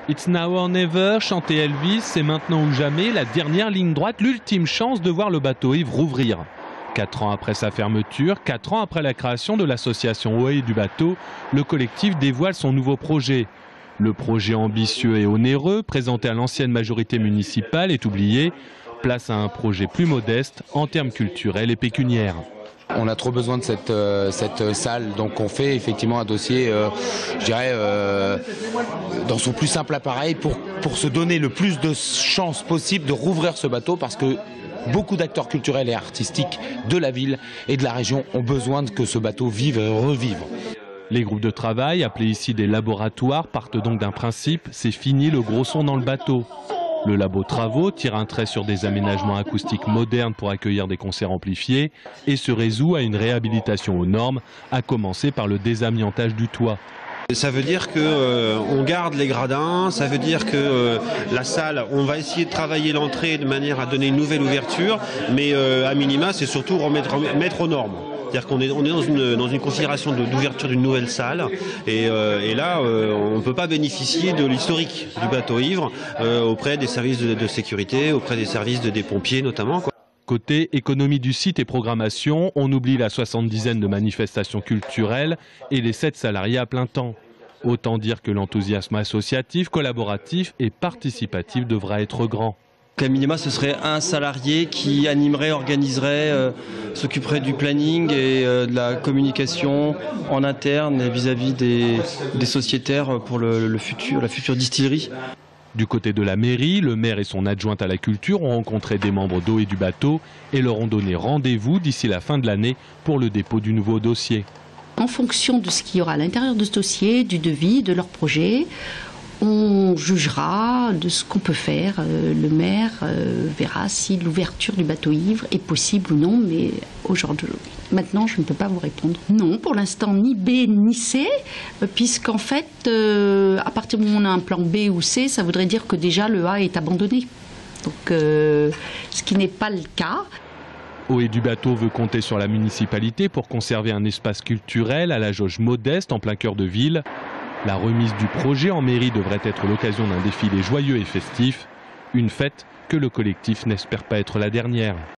It's now or never, chantait Elvis, c'est maintenant ou jamais, la dernière ligne droite, l'ultime chance de voir le bateau ivre rouvrir. 4 ans après sa fermeture, 4 ans après la création de l'association Ohé du bateau, le collectif dévoile son nouveau projet. Le projet ambitieux et onéreux, présenté à l'ancienne majorité municipale, est oublié. Place à un projet plus modeste en termes culturels et pécuniaires. On a trop besoin de cette salle, donc on fait effectivement un dossier, je dirais, dans son plus simple appareil pour se donner le plus de chances possible de rouvrir ce bateau, parce que beaucoup d'acteurs culturels et artistiques de la ville et de la région ont besoin que ce bateau vive et revive. Les groupes de travail, appelés ici des laboratoires, partent donc d'un principe, c'est fini le gros son dans le bateau. Le labo Travaux tire un trait sur des aménagements acoustiques modernes pour accueillir des concerts amplifiés et se résout à une réhabilitation aux normes, à commencer par le désamiantage du toit. Ça veut dire qu'on garde les gradins, ça veut dire que la salle, on va essayer de travailler l'entrée de manière à donner une nouvelle ouverture, mais à minima, c'est surtout mettre aux normes. C'est-à-dire qu'on est dans une considération d'ouverture d'une nouvelle salle, et là, on ne peut pas bénéficier de l'historique du bateau ivre auprès des services de sécurité, auprès des services des pompiers notamment, quoi. Côté économie du site et programmation, on oublie la 70aine de manifestations culturelles et les 7 salariés à plein temps. Autant dire que l'enthousiasme associatif, collaboratif et participatif devra être grand. À minima, ce serait un salarié qui animerait, organiserait, s'occuperait du planning et de la communication en interne vis-à-vis des sociétaires pour la future distillerie. Du côté de la mairie, le maire et son adjointe à la culture ont rencontré des membres d'Ohé du bateau et leur ont donné rendez-vous d'ici la fin de l'année pour le dépôt du nouveau dossier. En fonction de ce qu'il y aura à l'intérieur de ce dossier, du devis, de leur projet, on jugera de ce qu'on peut faire. Le maire verra si l'ouverture du bateau ivre est possible ou non, mais aujourd'hui, maintenant, je ne peux pas vous répondre. Non, pour l'instant, ni B ni C, puisqu'en fait, à partir du moment où on a un plan B ou C, ça voudrait dire que déjà le A est abandonné. Donc, ce qui n'est pas le cas. Ohé du bateau veut compter sur la municipalité pour conserver un espace culturel à la jauge modeste en plein cœur de ville. La remise du projet en mairie devrait être l'occasion d'un défilé joyeux et festif, une fête que le collectif n'espère pas être la dernière.